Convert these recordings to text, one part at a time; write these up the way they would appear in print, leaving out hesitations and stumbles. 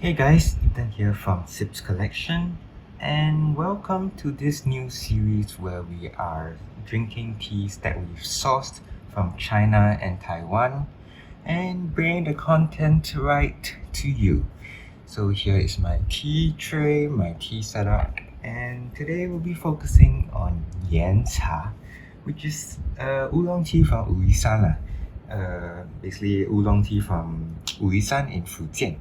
Hey guys, Ethan here from Sips Collection, and welcome to this new series where we are drinking teas that we've sourced from China and Taiwan and bringing the content right to you. So here is my tea tray, my tea setup, and today we'll be focusing on Yancha, which is oolong tea from Wuyisan lah. Basically oolong tea from Wuyisan in Fujian.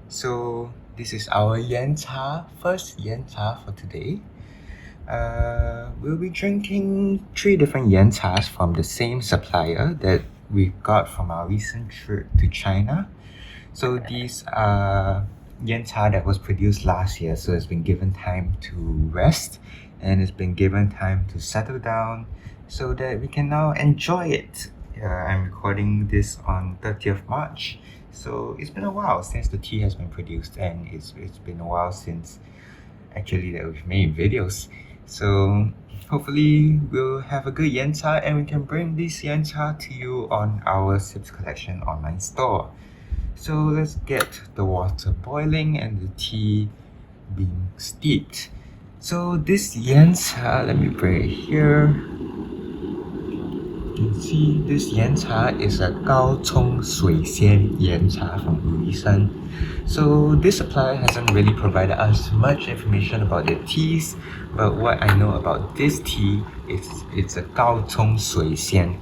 So this is our Yancha, first Yancha for today. We'll be drinking 3 different Yanchas from the same supplier that we got from our recent trip to China. So these are Yancha that was produced last year, so it's been given time to rest and it's been given time to settle down so that we can now enjoy it. I'm recording this on 30th March. So it's been a while since the tea has been produced, and it's been a while since actually that we've made videos. So hopefully we'll have a good Yancha and we can bring this Yancha to you on our Sips Collection online store. So let's get the water boiling and the tea being steeped. So this Yancha, let me bring it here. You can see this Yancha is a Gaocong Suixian Yancha from Wuyisan. So this supplier hasn't really provided us much information about their teas, but what I know about this tea is it's a Gaocong Suixian.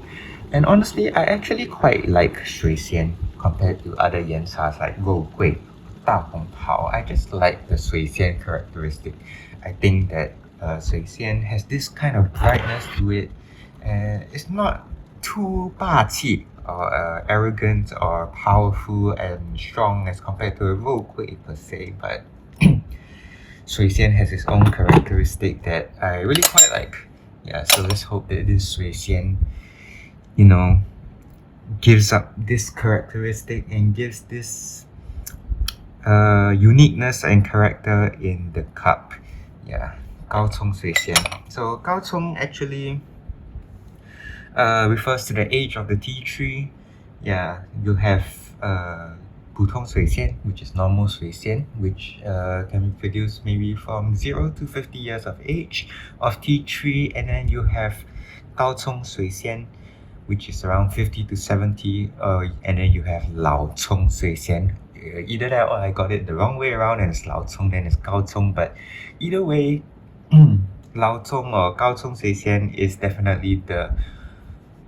And honestly, I actually quite like Suixian compared to other Yanchas like Rougui, Dahongpao. I just like the Suixian characteristic. I think that Suixian has this kind of brightness to it. And it's not too 霸气 or arrogant or powerful and strong as compared to a Rougui per se, but Suixian has its own characteristic that I really quite like. Yeah, so let's hope that this Suixian, gives up this characteristic and gives this uniqueness and character in the cup. Yeah, Gaocong Suixian. So Gaocong actually refers to the age of the tea tree. Yeah, you have 普通水仙, which is normal 水仙, which can be produced maybe from 0 to 50 years of age of tea tree, and then you have 高葱水仙, which is around 50 to 70, and then you have 老葱水仙. Either that or I got it the wrong way around and it's 老葱, then it's 高葱, but either way, 老葱 or 高葱水仙 is definitely the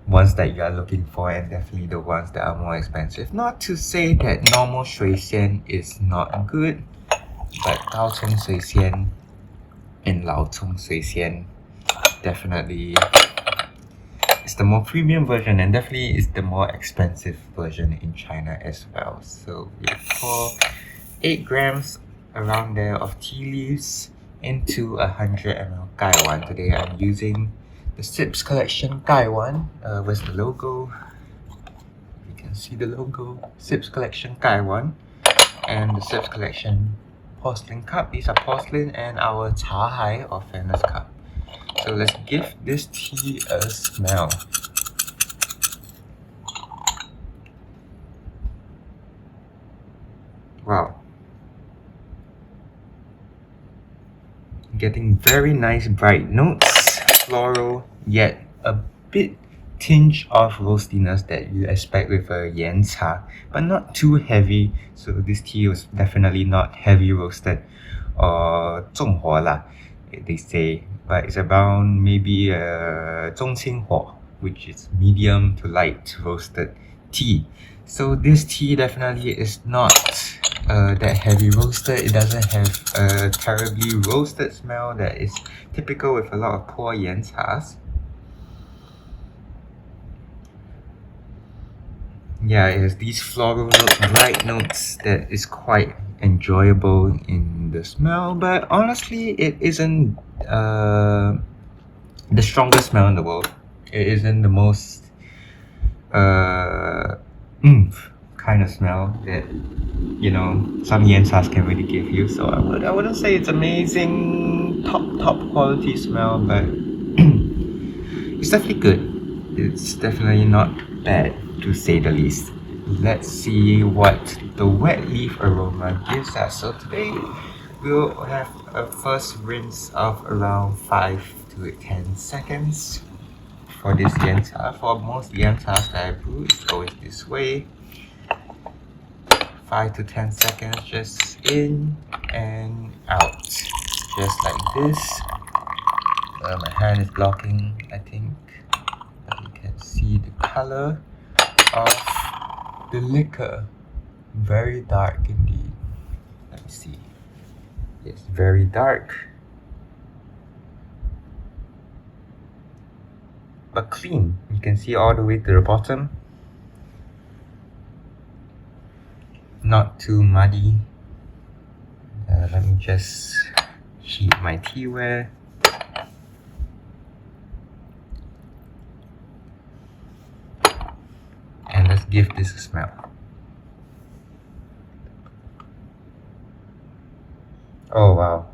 ones that you are looking for, and definitely the ones that are more expensive. Not to say that normal 水仙 is not good, but 高葱水仙 and 老葱水仙 definitely is the more premium version, and definitely is the more expensive version in China as well. So we pour 8 grams around there of tea leaves into 100 ml Gaiwan. Today I'm using the Sips Collection Gaiwan. Where's the logo? You can see the logo. Sips Collection Gaiwan and the Sips Collection porcelain cup. These are porcelain, and our Cha Hai or fairness cup. So let's give this tea a smell. Wow. Getting very nice bright notes. Floral, yet a bit tinge of roastiness that you expect with a Yancha, but not too heavy. So this tea was definitely not heavy roasted or 重火 lah, they say, but it's around maybe 中轻火, which is medium to light roasted tea. So this tea definitely is not that heavy roasted. It doesn't have a terribly roasted smell that is typical with a lot of poor Yanchas. Yeah, it has these floral notes, bright notes that is quite enjoyable in the smell, but honestly it isn't the strongest smell in the world. It isn't the most kind of smell that some Yanchas can really give you. So I wouldn't say it's amazing top quality smell, but it's definitely good. It's definitely not bad, to say the least. let's see what the wet leaf aroma gives us. So today we'll have a first rinse of around 5 to 10 seconds for this Yancha. For most Yanchas that I brew, it's always this way. 5 to 10 seconds, just in and out, just like this. My hand is blocking, I think, but you can see the color of the liquor. Very dark indeed. Let me see. It's very dark, but clean. You can see all the way to the bottom. Not too muddy. Let me just heat my teaware. And let's give this a smell. Oh wow.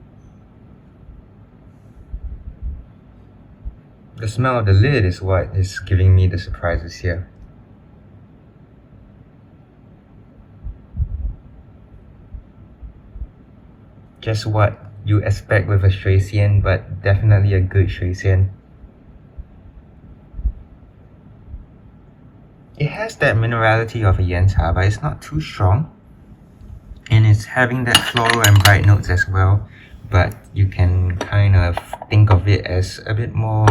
The smell of the lid is what is giving me the surprises here. Just what you expect with a shui xian, but definitely a good shui xian. It has that minerality of a Yancha, but it's not too strong. And it's having that floral and bright notes as well, but you can kind of think of it as a bit more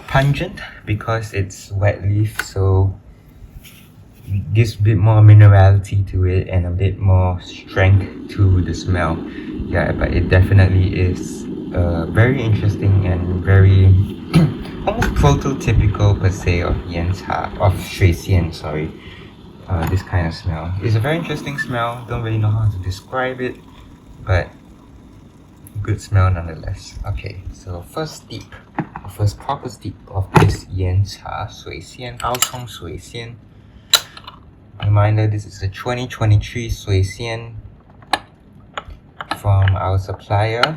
pungent because it's wet leaf, so it gives a bit more minerality to it and a bit more strength to the smell. Yeah, but it definitely is very interesting and very almost prototypical per se of Yancha, of shui xian, sorry. This kind of smell. It's a very interesting smell, don't really know how to describe it, but good smell nonetheless. Okay, so first proper steep of this Yancha shui xian, Aocong shui xian. Reminder, this is a 2023 shui xian from our supplier,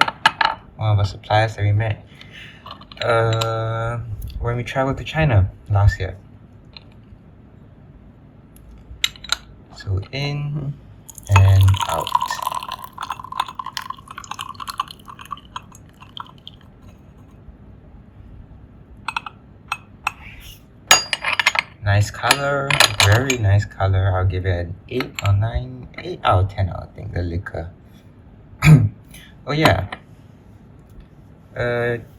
one of our suppliers that we met when we traveled to China last year. So in and out. Nice color, very nice color. I'll give it an 8 or 9, 8 out of 10 I think, the liquor. Oh yeah.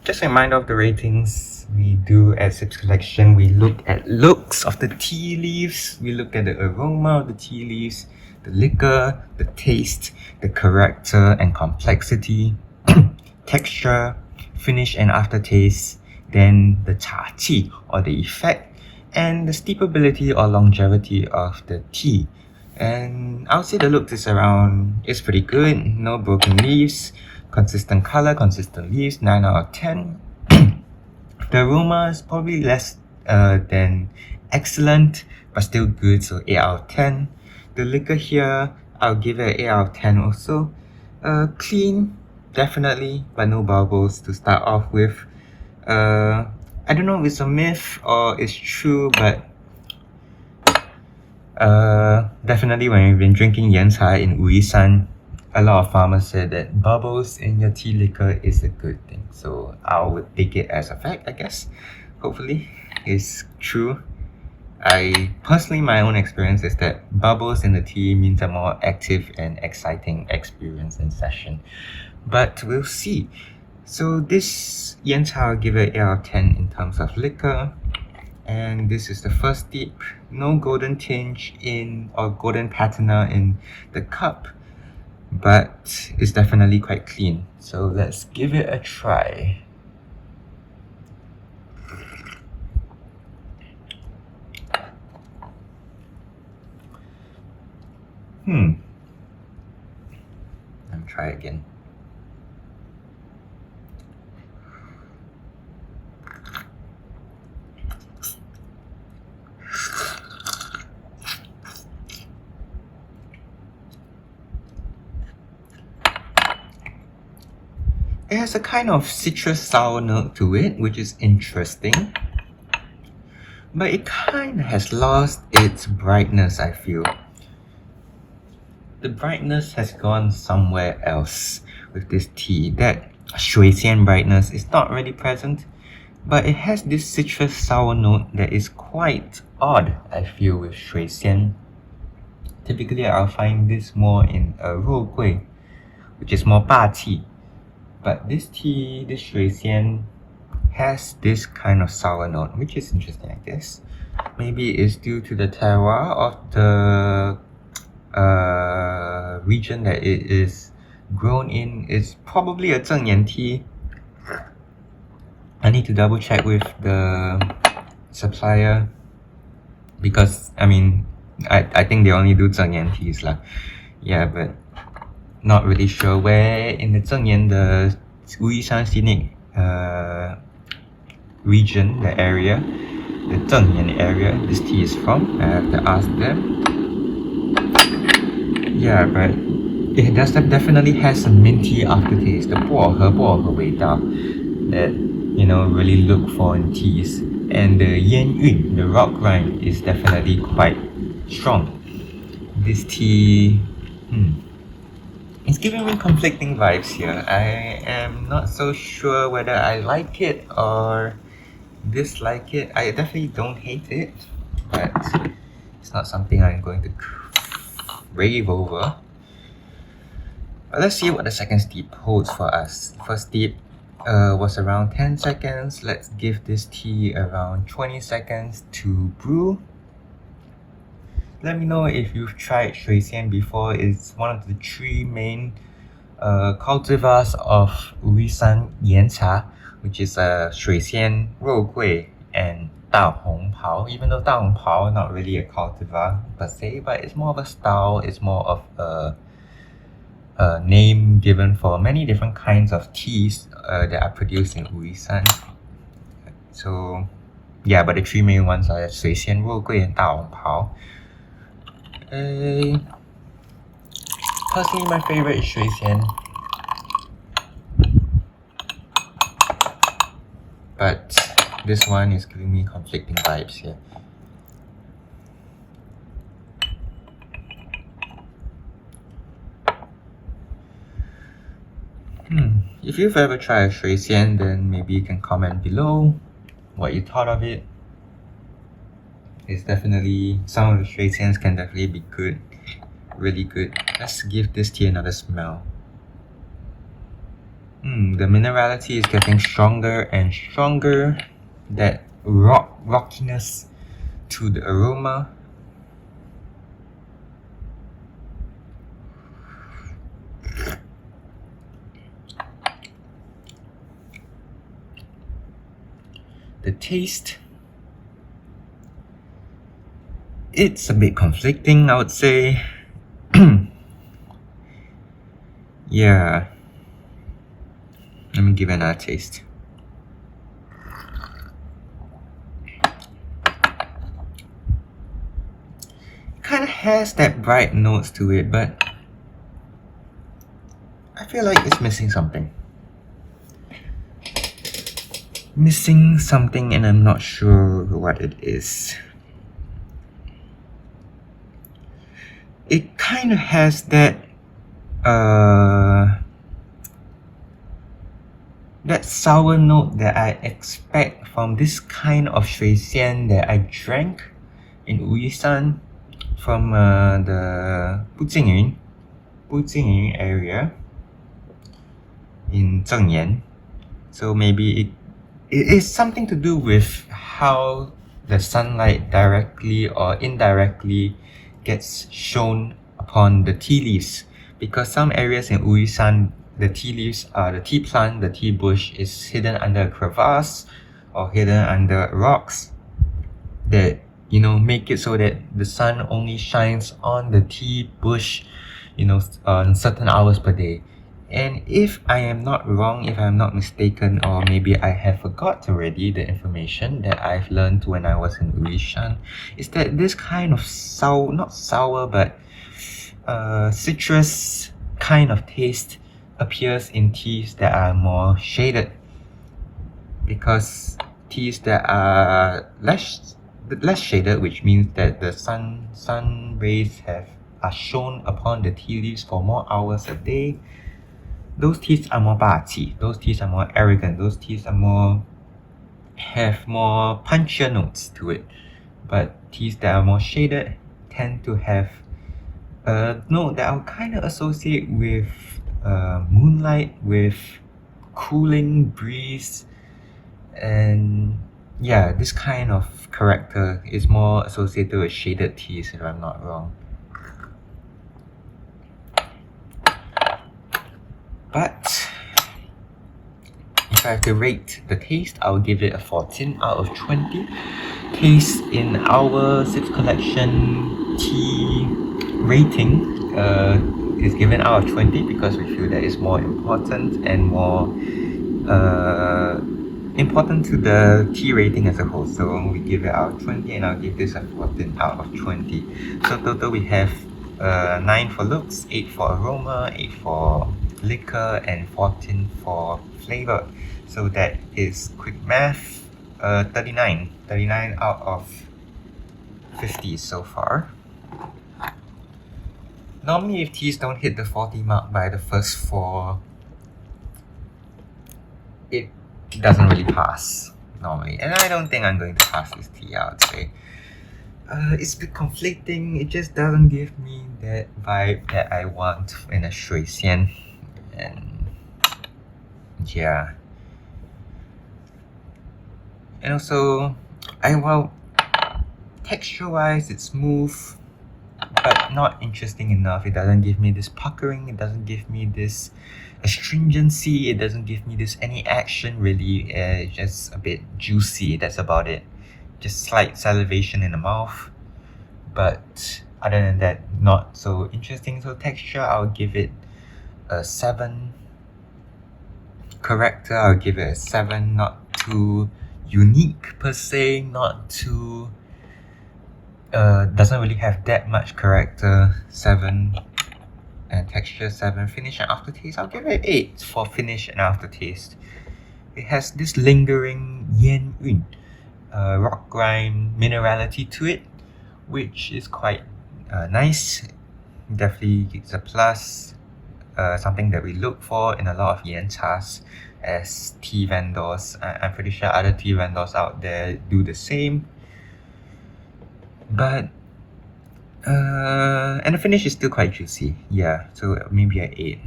Just a reminder of the ratings we do at Sips Collection. We look at looks of the tea leaves, we look at the aroma of the tea leaves, the liquor, the taste, the character and complexity, texture, finish and aftertaste, then the cha qi or the effect, and the steepability or longevity of the tea. And I would say the look is pretty good, no broken leaves, consistent color, consistent leaves, 9 out of 10. The aroma is probably less than excellent, but still good, so 8 out of 10. The liquor here, I'll give it an 8 out of 10 also. Clean, definitely, but no bubbles to start off with. I don't know if it's a myth or it's true, but definitely when we've been drinking Yancha in Wuyisan, a lot of farmers said that bubbles in your tea liquor is a good thing. So I would take it as a fact, I guess. Hopefully it's true. Personally, my own experience is that bubbles in the tea means a more active and exciting experience and session. But we'll see. So this Yancha, I'll give it 8 out of 10 in terms of liquor. And this is the first dip. No golden tinge or golden patina in the cup, but it's definitely quite clean. So let's give it a try. Let me try again. It has a kind of citrus sour note to it, which is interesting. but it kind of has lost its brightness, I feel. The brightness has gone somewhere else with this tea. That 水仙 brightness is not really present, but it has this citrus sour note that is quite odd, I feel, with 水仙. Typically, I'll find this more in a 肉桂, which is more 霸气. But this tea, this 水仙, has this kind of sour note, which is interesting, I guess. Maybe it's due to the terroir of the region that it is grown in. It's probably a Zhengyan tea. I need to double check with the supplier because I think they only do Zhengyan teas lah. Yeah, but not really sure where in the Zhengyan, the Wuyishan scenic region, the area, the Zhengyan area this tea is from. I have to ask them. Yeah, but it definitely has a minty aftertaste, the 薄荷味道 that really look for in teas. And the yan yun, the rock rind, is definitely quite strong. This tea, it's giving me conflicting vibes here. I am not so sure whether I like it or dislike it. I definitely don't hate it, but it's not something I'm going to rave over. But let's see what the second steep holds for us. The first steep was around 10 seconds. Let's give this tea around 20 seconds to brew. Let me know if you've tried 水仙 before. It's one of the three main cultivars of Wuyishan Yancha, which is 水仙, 肉桂, and 大红袍. Even though 大红袍 not really a cultivar per se, but it's more of a style. It's more of a name given for many different kinds of teas that are produced in Wuyishan. So yeah, but the three main ones are 水仙, 肉桂, and 大红袍. Personally, my favorite is 水仙, but this one is giving me conflicting vibes here. If you've ever tried 水仙, then maybe you can comment below what you thought of it. It's definitely, some of the 水仙 can definitely be good, really good. Let's give this tea another smell. The minerality is getting stronger and stronger. That rockiness to the aroma. The taste, it's a bit conflicting, I would say. Yeah. Let me give it another taste. It kind of has that bright notes to it, but I feel like it's missing something. And I'm not sure what it is. It kind of has that that sour note that I expect from this kind of 水仙 that I drank in Wuyishan from the 不尽云 area in Zhengyan. So maybe it is something to do with how the sunlight directly or indirectly gets shown upon the tea leaves. Because some areas in Wuyishan, the tea leaves, the tea plant, the tea bush is hidden under a crevasse or hidden under rocks that make it so that the sun only shines on the tea bush on certain hours per day. And if I am not wrong, if I'm not mistaken, or maybe I have forgot already the information that I've learned when I was in Wuyishan, is that this kind of not sour, but citrus kind of taste appears in teas that are more shaded. Because teas that are less less shaded, which means that the sun rays are shown upon the tea leaves for more hours a day. Those teas are more 霸气, those teas are more arrogant, those teas have more punchier notes to it. But teas that are more shaded tend to have a note that I'll kind of associate with moonlight, with cooling breeze, and yeah, this kind of character is more associated with shaded teas, if I'm not wrong. But if I have to rate the taste, I'll give it a 14 out of 20. Taste in our 6th collection tea rating is given out of 20 because we feel that it's more important and more important to the tea rating as a whole. So we give it out of 20 and I'll give this a 14 out of 20. So total we have 9 for looks, 8 for aroma, 8 for liquor, and 14 for flavor. So that is quick math, 39 out of 50 so far. Normally if teas don't hit the 40 mark by the first 4, it doesn't really pass normally, and I don't think I'm going to pass this tea, I would say. It's a bit conflicting, it just doesn't give me that vibe that I want in a shui xian, and yeah. And also, texture wise it's smooth but not interesting enough. It doesn't give me this puckering, it doesn't give me this astringency, it doesn't give me this any action really. It's just a bit juicy, that's about it. Just slight salivation in the mouth, but other than that, not so interesting. So texture, I'll give it a 7. Character, I'll give it a 7. Not too unique per se, not too doesn't really have that much character, 7. And texture, 7. Finish and aftertaste, I'll give it 8 for finish and aftertaste. It has this lingering yan yun, rock grime minerality to it, which is quite nice. Definitely it's a plus, something that we look for in a lot of Yanchas as tea vendors. I'm pretty sure other tea vendors out there do the same. But and the finish is still quite juicy, yeah, so maybe an 8.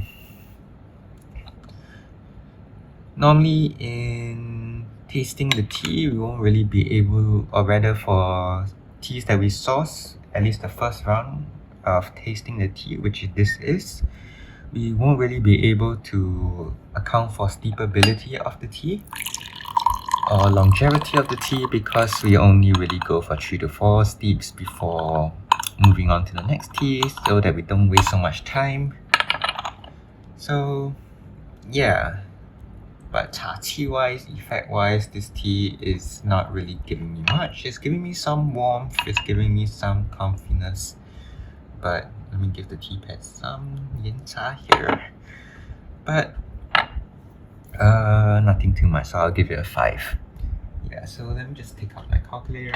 Normally in tasting the tea, we won't really be able, or rather for teas that we source, at least the first round of tasting the tea, which this is, we won't really be able to account for steepability of the tea or longevity of the tea because we only really go for 3 to 4 steeps before moving on to the next tea, so that we don't waste so much time. So yeah, but cha qi wise, effect wise, this tea is not really giving me much. It's giving me some warmth, it's giving me some comfiness, but let me give the tea pad some Yancha here. But nothing too much, so I'll give it a 5. Yeah, so let me just take out my calculator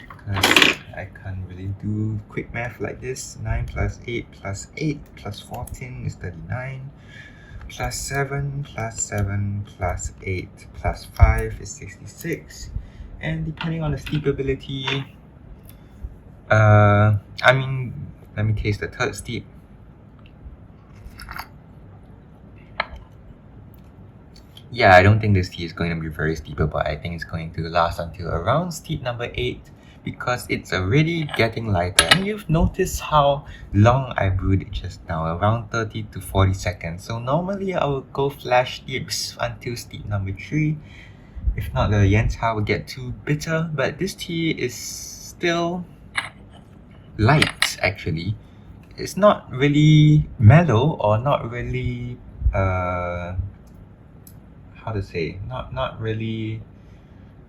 because I can't really do quick math like this. 9 plus 8 plus 8 plus 14 is 39. Plus 7 plus 7 plus 8 plus 5 is 66. And depending on the steepability, let me taste the third steep. Yeah, I don't think this tea is going to be very steepable. I think it's going to last until around steep number 8 because it's already getting lighter. And you've noticed how long I brewed it just now, around 30 to 40 seconds. So normally I will go flash steeps until steep number 3. If not, the Yancha will get too bitter. But this tea is still light actually. It's not really mellow or not really how to say, not really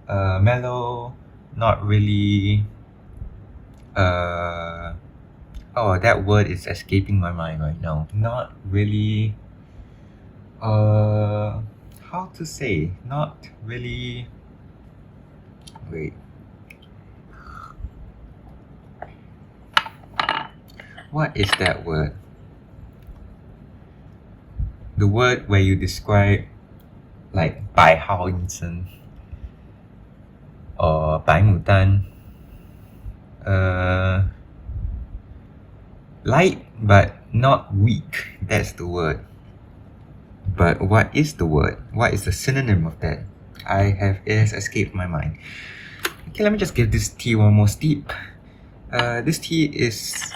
mellow, not really oh, that word is escaping my mind right now. Not really how to say, not really, wait, What is that word? The word where you describe like 百号医生 or 白牡丹. Light but not weak. That's the word. But what is the word? What is the synonym of that? It has escaped my mind. Okay, let me just give this tea one more steep. This tea is,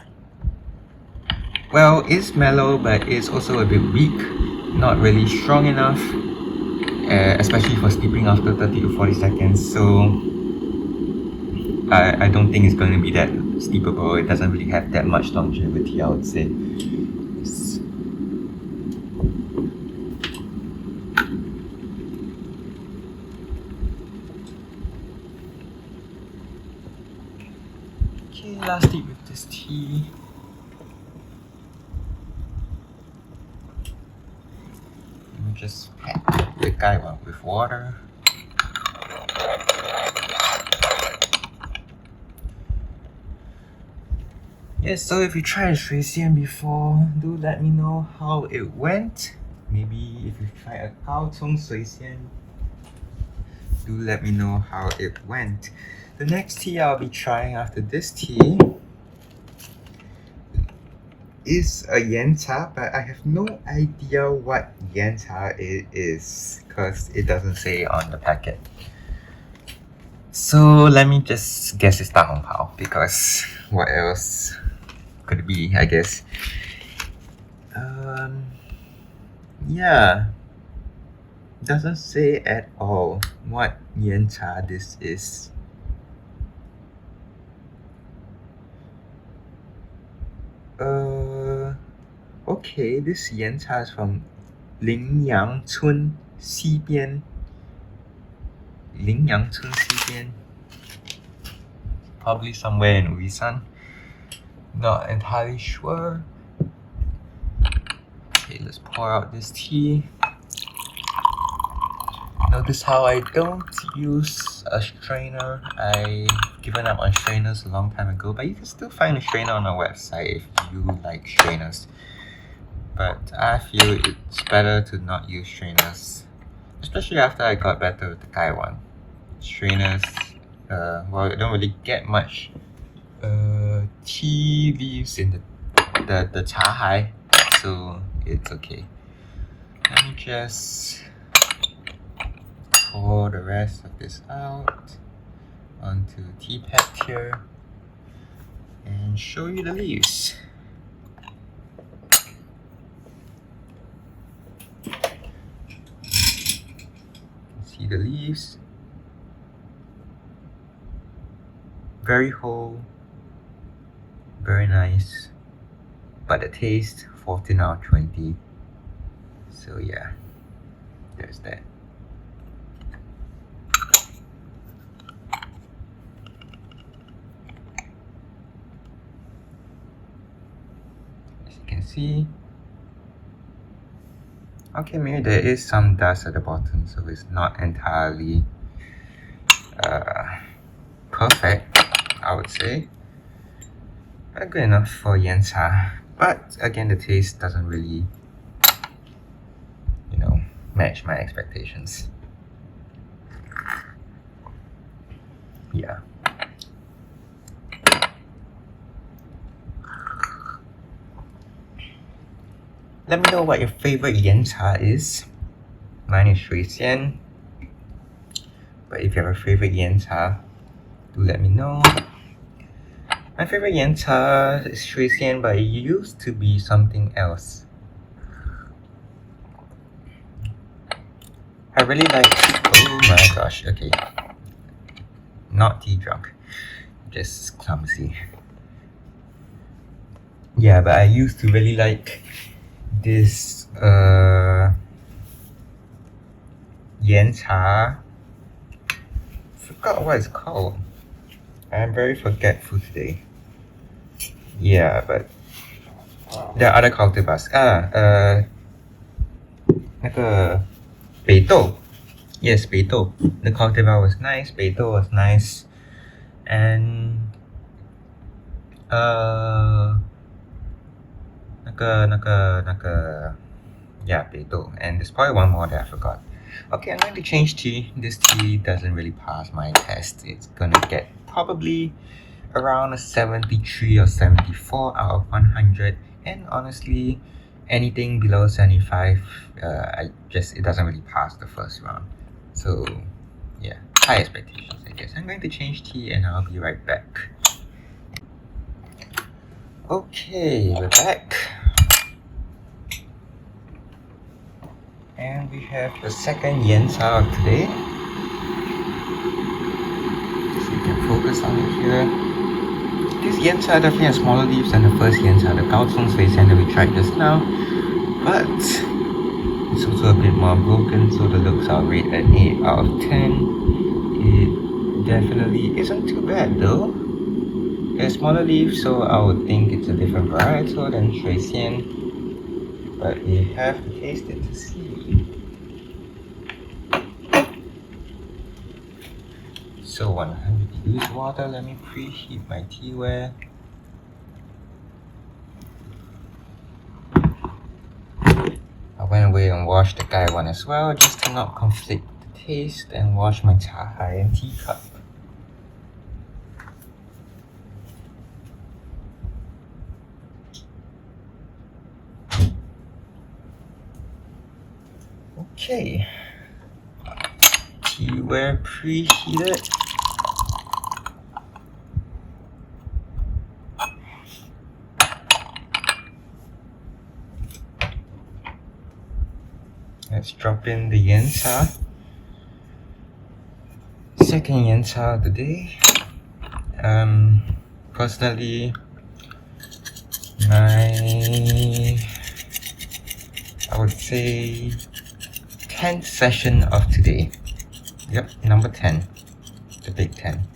well, it's mellow, but it's also a bit weak. Not really strong enough, especially for steeping after 30 to 40 seconds. So I don't think it's going to be that steepable. It doesn't really have that much longevity, I would say. Okay, last steep with this tea. Let me just pat the guy with water. Yes, so if you tried Shui Xian before, do let me know how it went. Maybe if you tried a Gao Cong Shui Xian, do let me know how it went. The next tea I'll be trying after this tea is a Yancha, but I have no idea what Yancha it is because it doesn't say on the packet. So let me just guess it's Da Hong Pao, because what else could it be, I guess. Yeah, doesn't say at all what Yancha this is. Okay, this Yancha is from Lingyang Cun Xibian. Lingyang Cun Xibian. Probably somewhere in Uisan. Not entirely sure. Okay, let's pour out this tea. Notice how I don't use a strainer. I've given up on strainers a long time ago, but you can still find a strainer on our website if you like strainers. But I feel it's better to not use strainers, especially after I got better with the Kai one. Strainers, well, you don't really get much tea leaves in the cha hai, so it's okay. Let me just pour the rest of this out onto tea pad here and show you the leaves. See the leaves, very whole, very nice, but the taste 14 out of 20. So yeah, there's that. As you can see, okay, maybe there is some dust at the bottom, so it's not entirely perfect, I would say. But good enough for Yancha. But again, the taste doesn't really, match my expectations. Yeah. Let me know what your favorite Yancha is. Mine is Shui Xian. But if you have a favorite Yancha, do let me know. My favorite Yancha is Shui Xian, but it used to be something else. I really like, oh my gosh, okay. Not tea drunk, just clumsy. Yeah, but I used to really like this Yancha. Forgot what it's called. I'm very forgetful today. Yeah, but there are other cultivars. 那个北豆. Yes, 北豆. The cultivar was nice. 北豆 was nice. And Yeah, 北豆. And there's probably one more that I forgot. Okay, I'm going to change tea. This tea doesn't really pass my test. It's gonna get probably around a 73 or 74 out of 100. And honestly, anything below 75, it doesn't really pass the first round. So yeah, high expectations, I guess. I'm going to change tea and I'll be right back. Okay, we're back. And we have the second Yancha of today. So you can focus on it here. This Yancha definitely has smaller leaves than the first Yancha, the Kaohsiung Suisian that we tried just now. But it's also a bit more broken, so the looks are rated at 8 out of 10. It definitely isn't too bad though. There's smaller leaves, so I would think it's a different varietal than Suisian. But we have to taste it to see. So 100 degrees water, let me preheat my teaware. I went away and washed the Gai one as well, just to not conflict the taste, and wash my cha hai and teacup. Okay, teaware preheated. Let's drop in the Yancha. Second Yancha of the day. Personally, I would say 10th session of today. Yep, number 10. The big 10.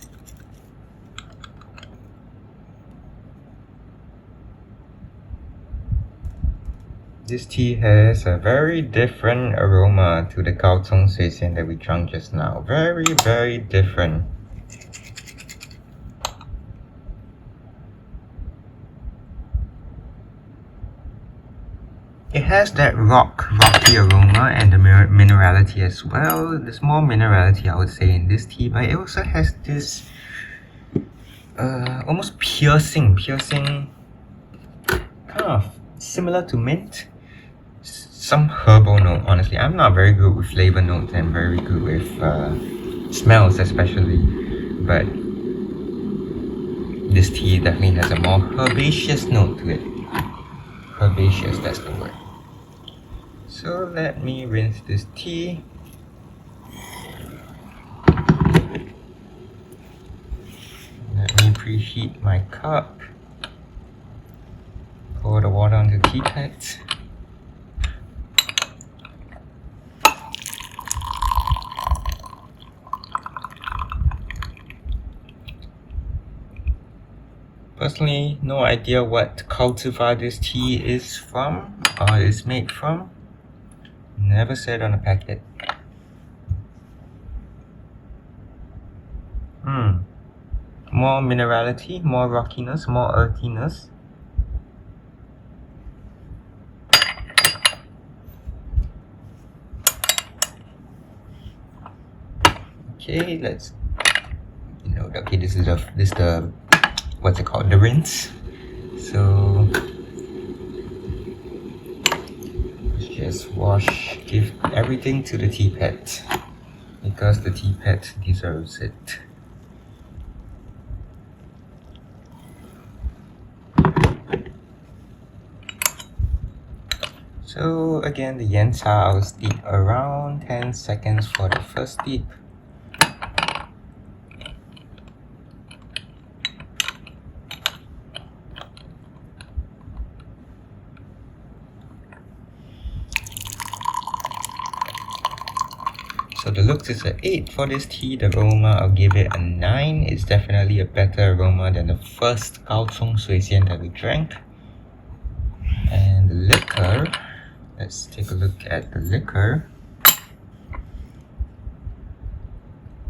This tea has a very different aroma to the Kaohsiung Suisian that we drank just now. Very, very different. It has that rocky aroma and the minerality as well. There's more minerality, I would say, in this tea, but it also has this almost piercing, kind of similar to mint. Some herbal note, honestly. I'm not very good with flavor notes and very good with smells especially, but this tea definitely has a more herbaceous note to it. Herbaceous, that's the word. So let me rinse this tea. Let me preheat my cup. Pour the water onto the teapot. Personally, no idea what cultivar this tea is from or is made from. Never said on the packet. More minerality, more rockiness, more earthiness. Okay, let's okay, this is the what's it called, the rinse. So let's just wash, give everything to the teapot because the teapot deserves it. So again, the Yancha, I'll steep around 10 seconds for the first steep. So the looks is an 8 for this tea. The aroma, I'll give it a 9. It's definitely a better aroma than the first Kaohsiung Suisian that we drank. And the liquor, let's take a look at the liquor.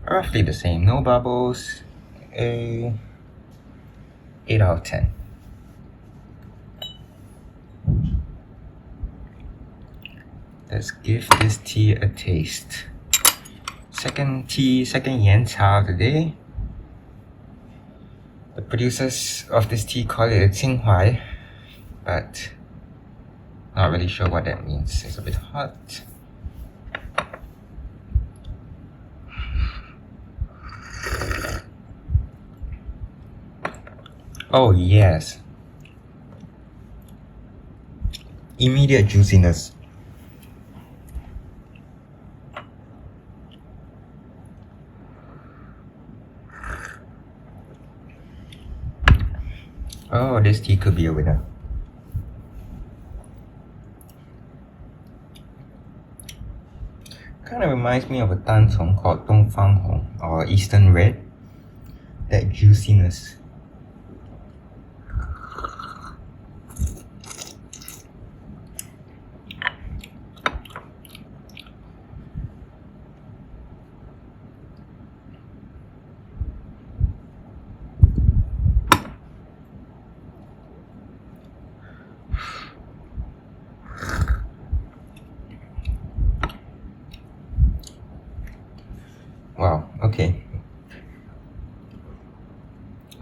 Roughly the same, no bubbles. 8 out of 10. Let's give this tea a taste. Second Yancha of the day. The producers of this tea call it a Qinghuai, but not really sure what that means. It's a bit hot. Oh yes. Immediate juiciness. Oh, this tea could be a winner. Kind of reminds me of a Tanzong called Dongfang Hong or Eastern Red. That juiciness. Wow, okay.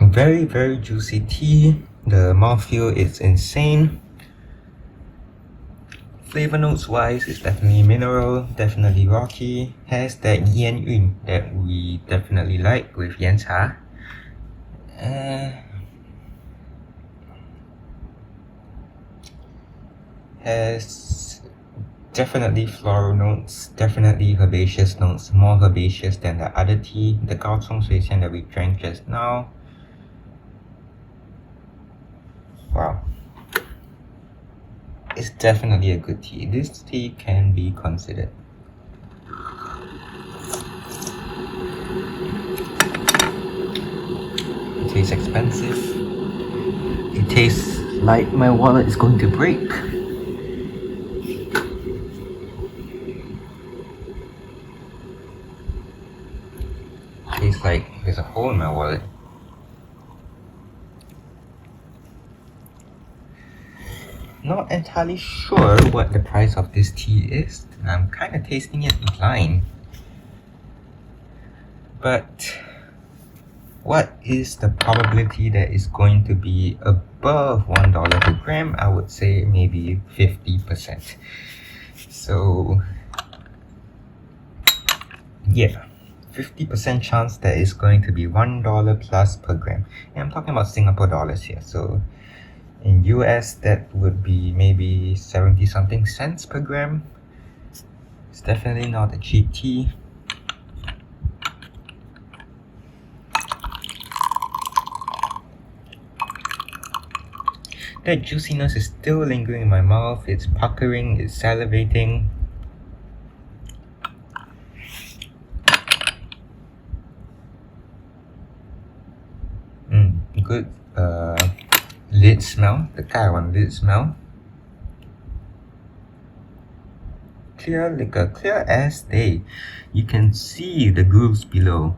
Very, very juicy tea. The mouthfeel is insane. Flavor notes wise, it's definitely mineral, definitely rocky. Has that yen yun that we definitely like with Yancha. Has definitely floral notes, definitely herbaceous notes, more herbaceous than the other tea, the Kaohsiung Suixian that we drank just now. Wow. It's definitely a good tea. This tea can be considered. It tastes expensive. It tastes like my wallet is going to break. Tastes like there's a hole in my wallet. Not entirely sure what the price of this tea is. I'm kind of tasting it blind. But what is the probability that it's going to be above $1 per gram? I would say maybe 50%. So yeah, 50% chance that it's going to be $1 plus per gram. And I'm talking about Singapore dollars here. So in US, that would be maybe 70 something cents per gram. It's definitely not a cheap tea. That juiciness is still lingering in my mouth. It's puckering, it's salivating. Good lid smell, the Taiwan lid smell. Clear liquor, clear as day. You can see the grooves below.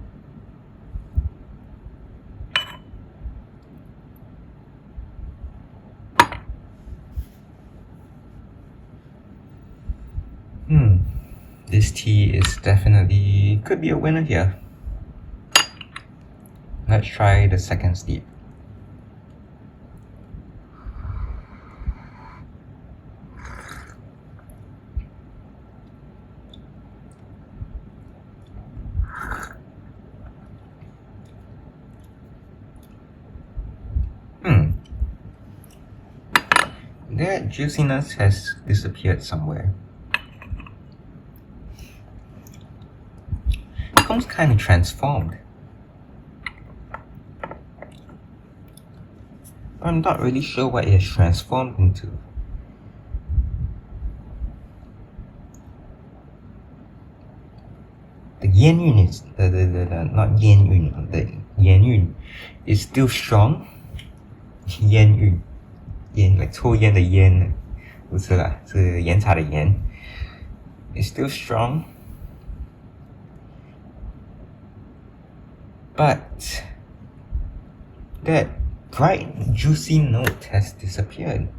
This tea is definitely could be a winner here. Let's try the second steep. That juiciness has disappeared somewhere. It becomes kind of transformed. But I'm not really sure what it has transformed into. The yen yun is not yen yun. The yen yun is still strong. Yen yun. 烟 like 抽烟的烟不是啦，是岩茶的岩。It's still strong, but that bright juicy note has disappeared.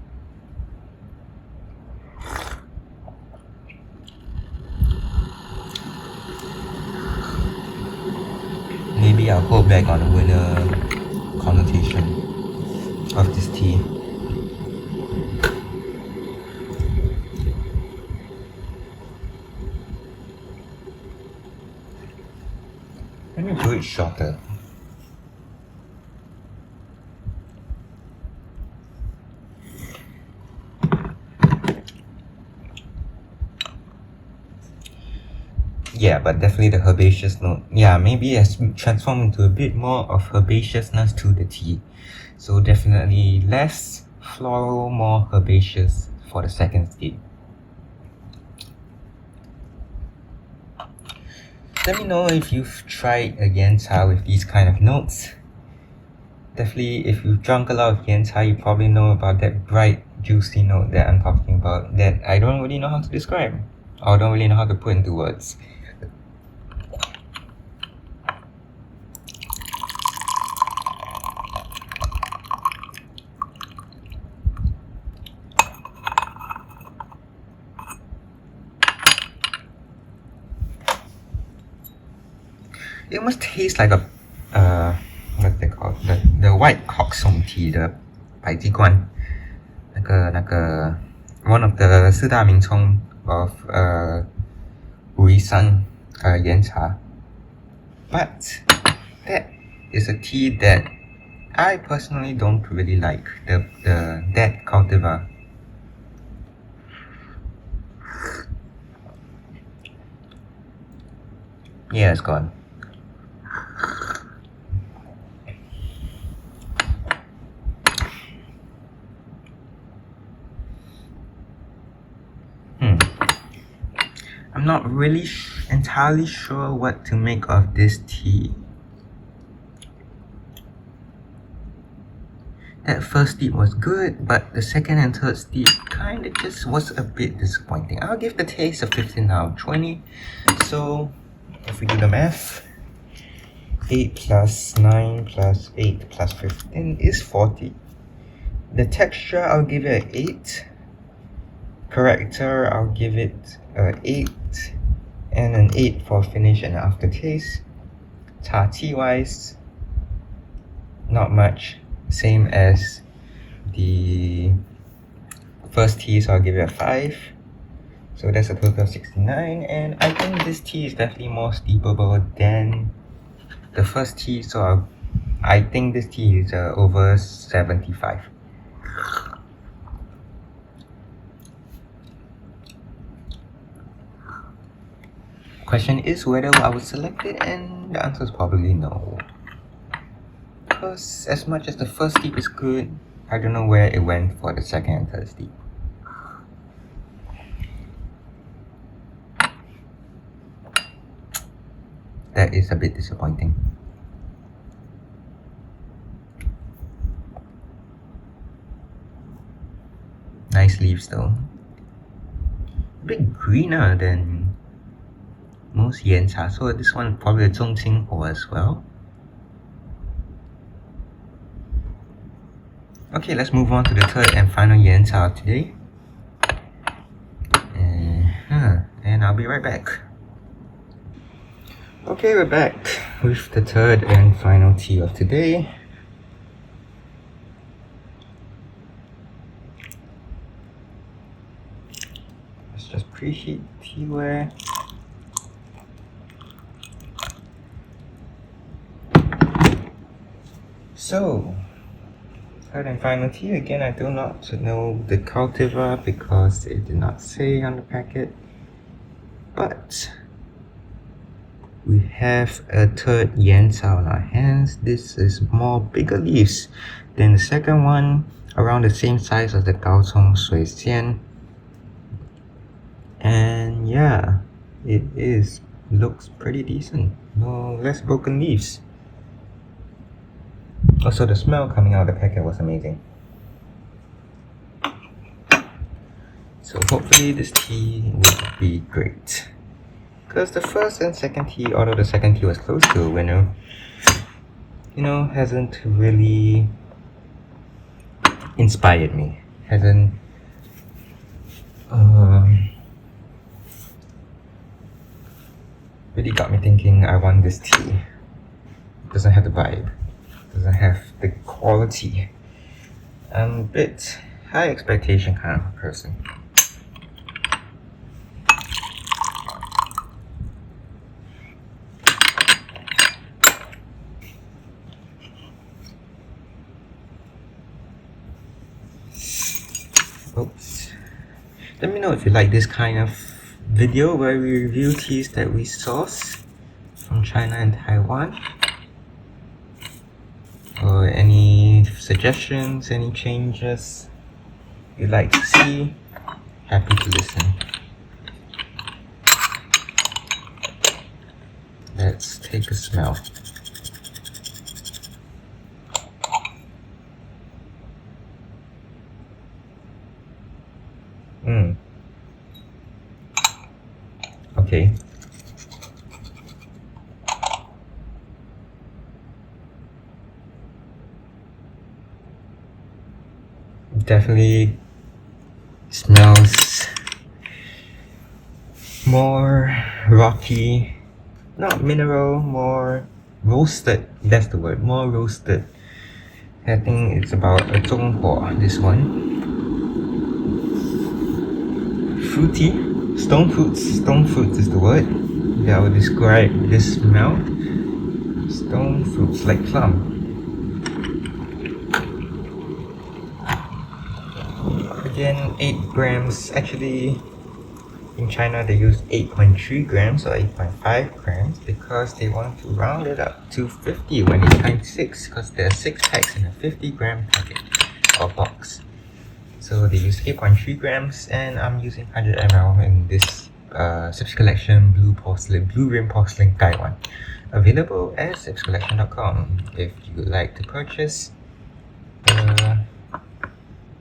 maybe I'll hold back on the winner connotation of this tea. Let me do it shorter. Yeah, but definitely the herbaceous note. Yeah, maybe it has transformed into a bit more of herbaceousness to the tea. So definitely less floral, more herbaceous for the second stage. Let me know if you've tried a Yancha with these kind of notes. Definitely, if you've drunk a lot of Yancha, you probably know about that bright, juicy note that I'm talking about that I don't really know how to describe or don't really know how to put into words. It must taste like a what's they called, the white cock song tea, the 百鸡冠，那个 one of the 四大名葱 of 武夷山 Yancha. But that is a tea that I personally don't really like, the that cultivar. Yeah, it's gone. I'm not really entirely sure what to make of this tea. That first steep was good, but the second and third steep kind of just was a bit disappointing. I'll give the taste a 15 out of 20. So if we do the math, 8 plus 9 plus 8 plus 15 is 40. The texture, I'll give it an 8. Character, I'll give it an 8. And an 8 for finish and aftertaste. Tea wise, not much. Same as the first tea, so I'll give it a 5. So that's a total of 69. And I think this tea is definitely more steepable than the first tea, so I think this tea is over 75. Question is whether I would select it, and the answer is probably no. Because as much as the first steep is good, I don't know where it went for the second and third steep. That is a bit disappointing. Nice leaves though. A bit greener than most Yancha, so this one probably a Zhongqinghuo as well. Okay, let's move on to the third and final Yancha of today. And I'll be right back. Okay, we're back with the third and final tea of today. Let's just preheat teaware. So, third and final tea. Again, I do not know the cultivar because it did not say on the packet. But we have a third Yancha on our hands. This is more bigger leaves than the second one, around the same size as the Gaocong Sui Xian. And yeah, it looks pretty decent. No less broken leaves. Also, the smell coming out of the packet was amazing. So hopefully this tea will be great. Because the first and second tea, although the second tea was close to a winner, hasn't really inspired me. Hasn't really got me thinking I want this tea. doesn't have the vibe, doesn't have the quality. I'm a bit high expectation kind of person. Oops. Let me know if you like this kind of video where we review teas that we source from China and Taiwan. Or any suggestions, any changes you'd like to see. Happy to listen. Let's take a smell. Okay. Definitely smells more rocky, not mineral, more roasted. That's the word, more roasted. I think it's about a Zhonghuo, this one. Fruity, stone fruits is the word that will describe this smell. Stone fruits, like plum. Again, 8 grams. Actually, in China they use 8.3 grams or 8.5 grams because they want to round it up to 50 when it's times 6, because there are 6 packs in a 50-gram packet or box. So they use 8.3 grams, and I'm using 100 ml in this Sips Collection Blue Rim Porcelain Taiwan. Available at sipscollection.com if you would like to purchase.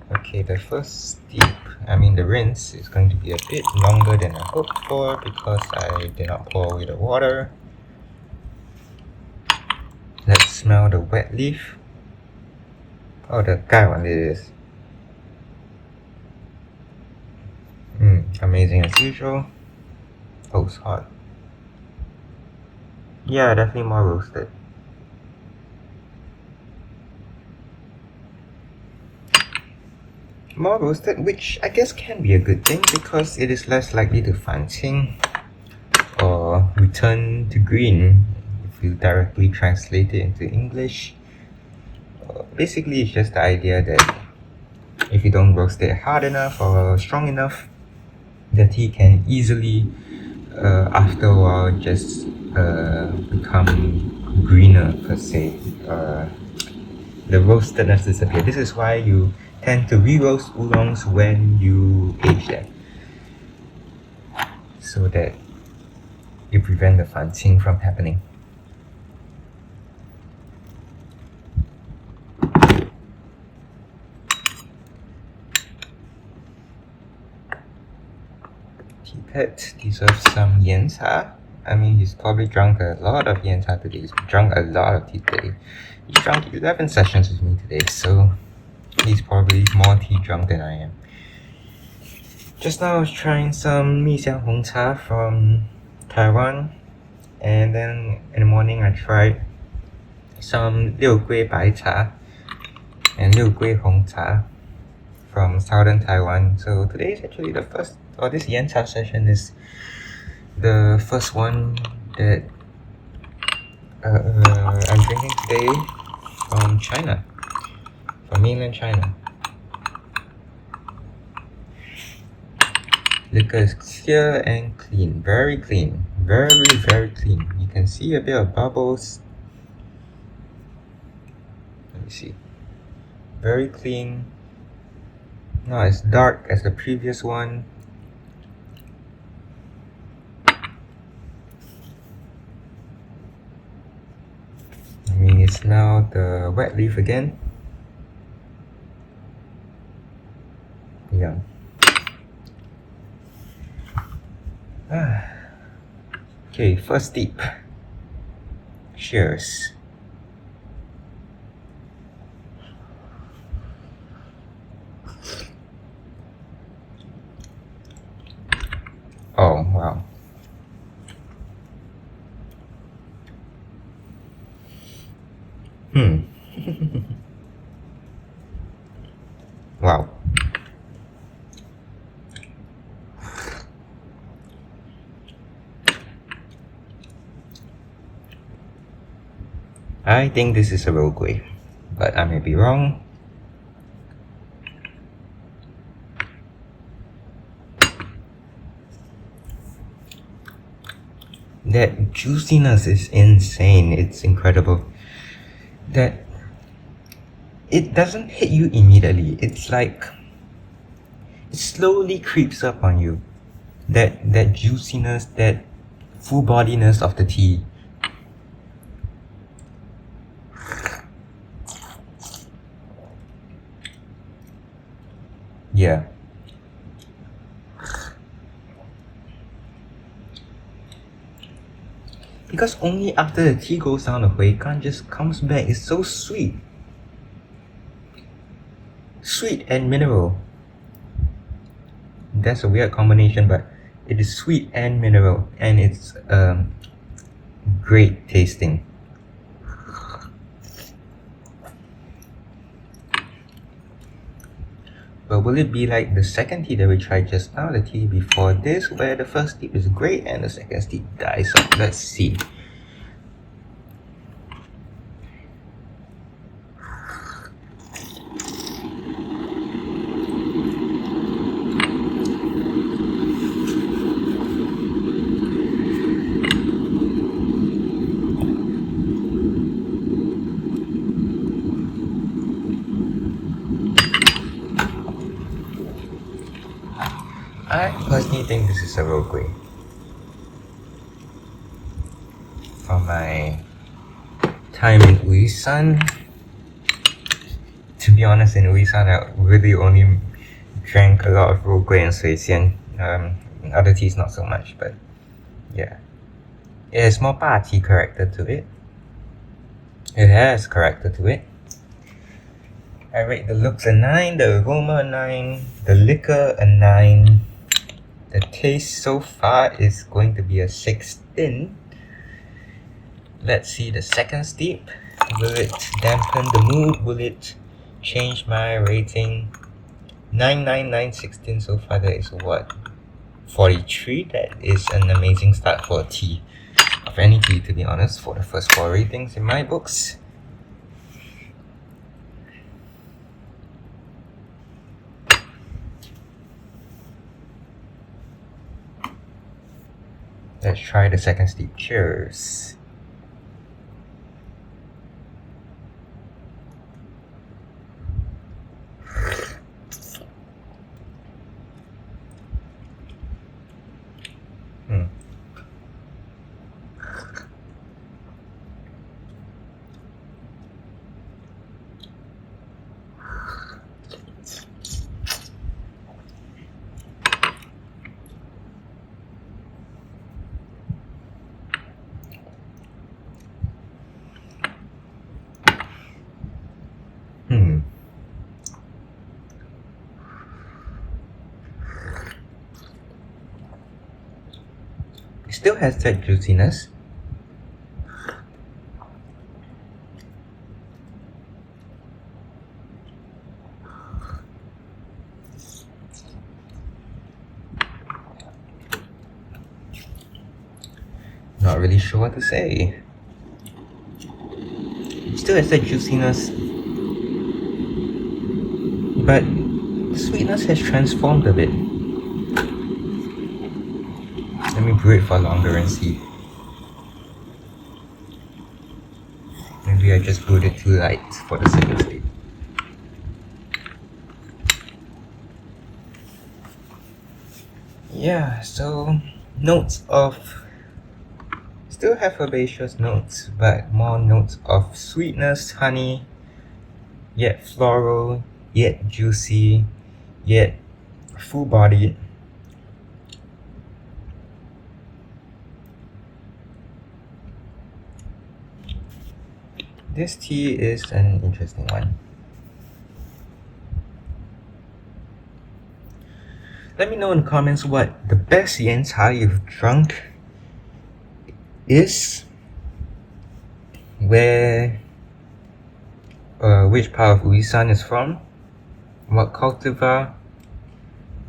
Okay, the first the rinse is going to be a bit longer than I hoped for because I did not pour away the water. Let's smell the wet leaf. Oh, the Taiwan it is. Amazing as usual. Oh, it's hot. Yeah, definitely more roasted. More roasted, which I guess can be a good thing because it is less likely to fanqing or return to green if you directly translate it into English. Basically, it's just the idea that if you don't roast it hard enough or strong enough, the tea can easily, after a while, just become greener per se. The roastedness disappears. This is why you tend to re-roast oolongs when you age them, so that you prevent the fanqing from happening. Teapot deserves some Yancha. I mean, he's probably drunk a lot of Yancha today. He's drunk a lot of tea today. He drank 11 sessions with me today, so he's probably more tea drunk than I am. Just now I was trying some Mixiang Hong Cha from Taiwan, and then in the morning I tried some Liu Gui Bai Cha and Liu Gui Hong Cha from southern Taiwan. So today is actually the first, or this Yancha session is the first one that I'm drinking today from China, from mainland China. Liquor is clear and clean, very clean, very clean. You can see a bit of bubbles. Let me see. Very clean. Not as dark as the previous one. Let me smell the wet leaf again. Yeah. Okay, first dip. Cheers. Oh, wow. I think this is a Rogue, but I may be wrong. That juiciness is insane. It's incredible. That it doesn't hit you immediately. It's like it slowly creeps up on you. That juiciness, that full bodiness of the tea. Yeah. Because only after the tea goes down, the Huikan just comes back. It's so sweet. Sweet and mineral. That's a weird combination, but it is sweet and mineral, and it's great tasting. But will it be like the second tea that we tried just now, the tea before this, where the first steep is great and the second steep dies off? Let's see. I personally think this is a Rogue. From my time in Uisan, to be honest, in Uisan I really only drank a lot of Rogue and Suixian. Other teas not so much, but yeah. It has more party character to it. It has character to it. I rate the looks a 9, the aroma a 9, the liquor a 9. The taste so far is going to be a 16. Let's see the second steep. Will it dampen the mood? Will it change my rating? 9, 9, 9, 16 so far. That is what? 43? That is an amazing start for a tea. Of any tea, to be honest, for the first 4 ratings in my books. Let's try the second steep. Cheers. It still has that juiciness. Not really sure what to say. It still has that juiciness, but the sweetness has transformed a bit. Let me brew it for longer and see. Maybe I just brewed it too light for the second stage. Yeah, so notes of, still have herbaceous notes, but more notes of sweetness, honey, yet floral, yet juicy, yet full-bodied. This tea is an interesting one. Let me know in the comments what the best Yancha you've drunk is, where, which part of Uisan is from, what cultivar,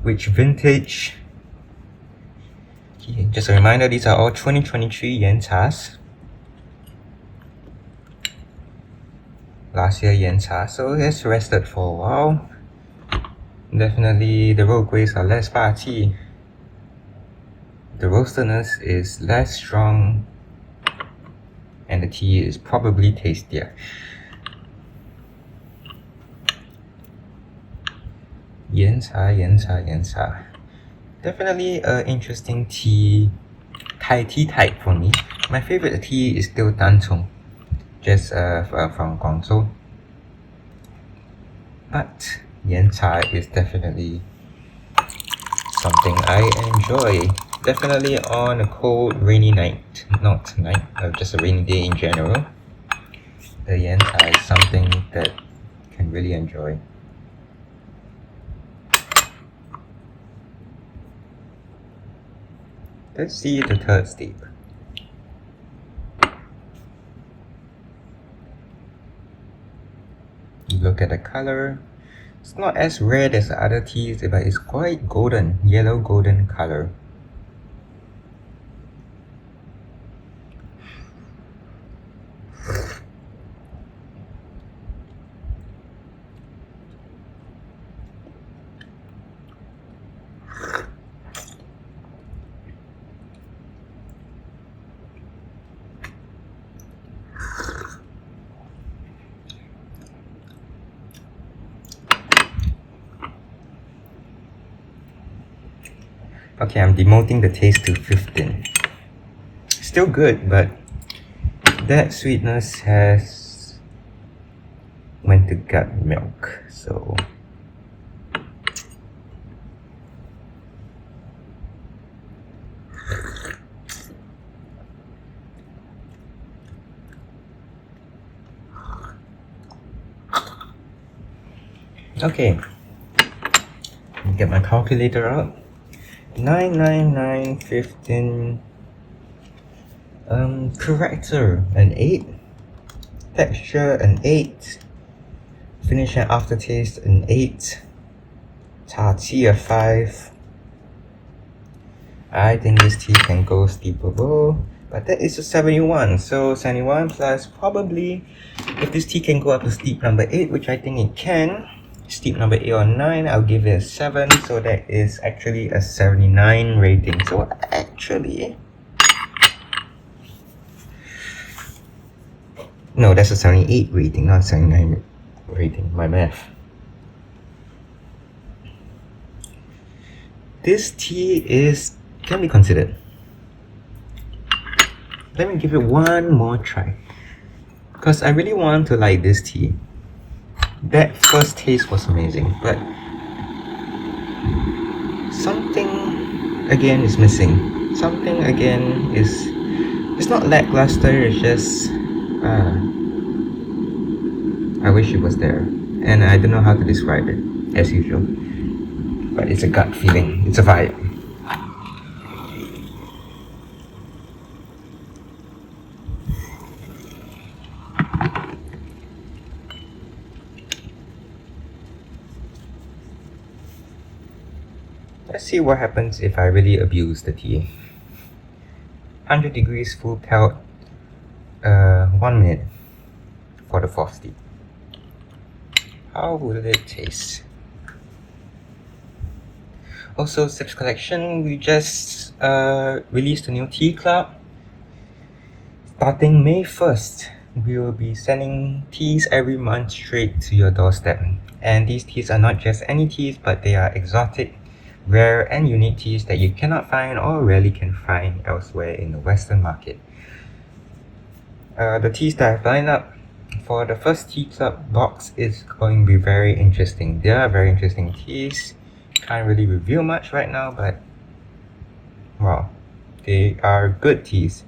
which vintage. Just a reminder, these are all 2023 Yanchas. last year Yancha, so it's rested for a while. Definitely the roadways are less fatty. The roastedness is less strong, and the tea is probably tastier. Yancha. Definitely an interesting tea, Thai tea type for me. My favorite tea is still Tanchong, just from Guangzhou. But Yancha is definitely something I enjoy. Definitely on a cold, rainy night, not night, just a rainy day in general. The Yancha is something that can really enjoy. Let's see the third step. Look at the color. It's not as red as the other teas, but it's quite golden, yellow golden color. Okay, I'm demoting the taste to 15. Still good, but that sweetness has went to gut milk, so okay. Get my calculator out. 9, 15. Character an 8. Texture an 8. Finish and aftertaste an 8. Cha tea a 5. I think this tea can go steepable, but that is a 71. So 71 plus probably, if this tea can go up to steep number 8, which I think it can, steep number 8 or 9, I'll give it a 7. So that is actually a 79 rating. So actually, no, that's a 78 rating, not 79 rating. My math. This tea can be considered. Let me give it one more try, because I really want to like this tea. That first taste was amazing, but something again is missing. Something again is, it's not lackluster, it's just I wish it was there, and I don't know how to describe it, as usual, but it's a gut feeling, it's a vibe. Let's see what happens if I really abuse the tea. 100 degrees full pelt, 1 minute for the fourth steep. How will it taste? Also, Sips Collection, we just released a new tea club. Starting May 1st, we will be sending teas every month straight to your doorstep. And these teas are not just any teas, but they are exotic, rare and unique teas that you cannot find or rarely can find elsewhere in the Western market. The teas that I've lined up for the first tea club box is going to be very interesting. They are very interesting teas. Can't really reveal much right now, but wow, they are good teas.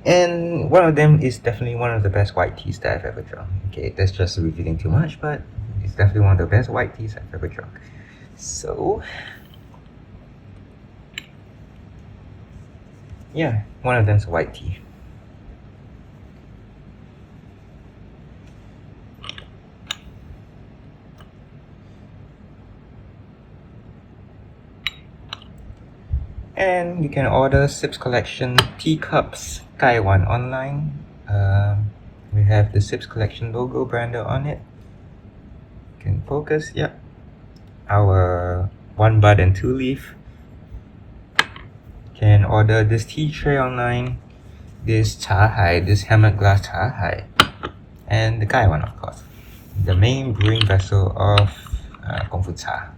And one of them is definitely one of the best white teas that I've ever drunk. Okay, that's just revealing too much, but it's definitely one of the best white teas I've ever drunk. So yeah, one of them's a white tea. And you can order Sips Collection teacups Taiwan online. We have the Sips Collection logo branded on it. Can focus, yep. Our 1 bud and 2 leaf. Can order this tea tray online, this cha hai, this hammered glass cha hai, and the Gai one, of course. The main brewing vessel of Kung Fu Cha.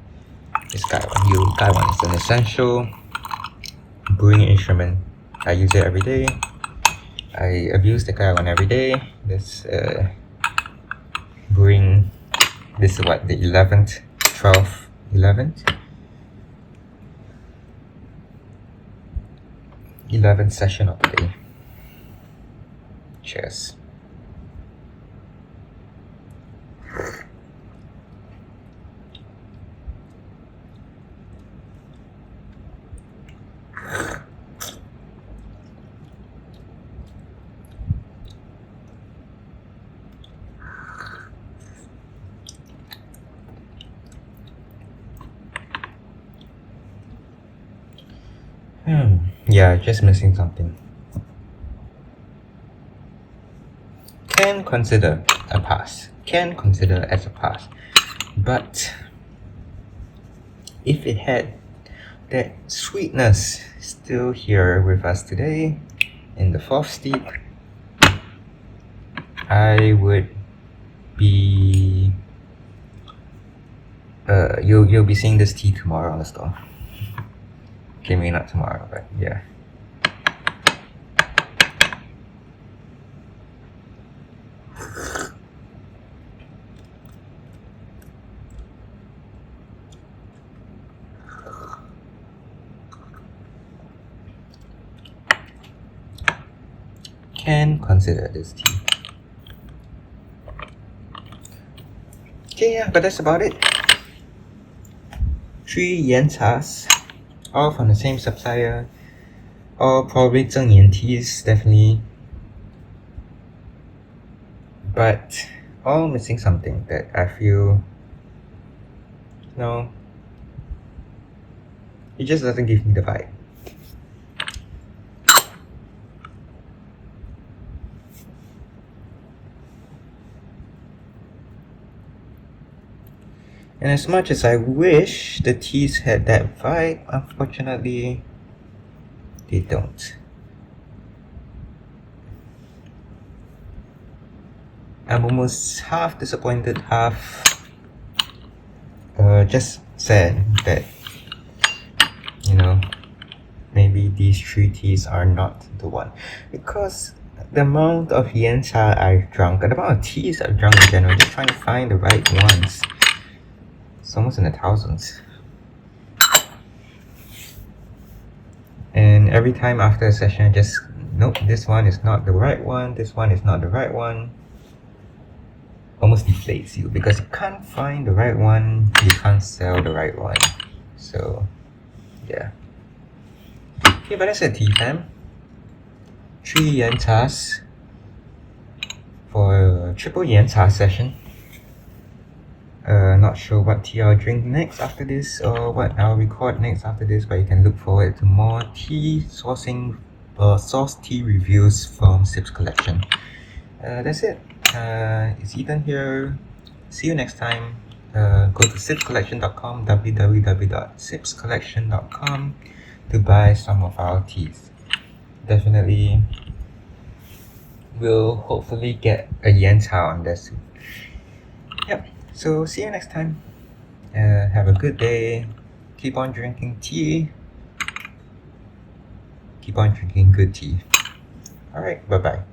This Gai one is an essential brewing instrument. I use it every day. I abuse the Gai one every day. This brewing, this is what, the 11th, 12th, 11th session of the day. Cheers. Yeah, just missing something. Can consider a pass. Can consider as a pass. But if it had that sweetness still here with us today in the 4th steep, I would be you'll be seeing this tea tomorrow on the store. Okay, maybe not tomorrow, but yeah. Can consider this tea. Okay, yeah, but that's about it. 3 Yanchas, all from the same supplier, all probably Zhengyan teas, definitely, but all missing something that I feel, no, it just doesn't give me the vibe. And as much as I wish the teas had that vibe, unfortunately, they don't. I'm almost half disappointed, half just sad that, you know, maybe these 3 teas are not the one. Because the amount of Yancha I've drunk, and the amount of teas I've drunk in general, just trying to find the right ones. It's almost in the thousands. And every time after a session, I just, nope, this one is not the right one, this one is not the right one. Almost deflates you because you can't find the right one, you can't sell the right one. So, yeah. Okay, but that's a tea fam. 3 Yanchas for a triple Yancha session. Not sure what tea I'll drink next after this or what I'll record next after this, but you can look forward to more tea sourcing source tea reviews from Sips Collection. That's it. It's Ethan here. See you next time. Go to sipscollection.com, www.sipscollection.com to buy some of our teas. Definitely will hopefully get a Yancha on there soon. Yep. So see you next time. Have a good day. Keep on drinking tea. Keep on drinking good tea. Alright, bye bye.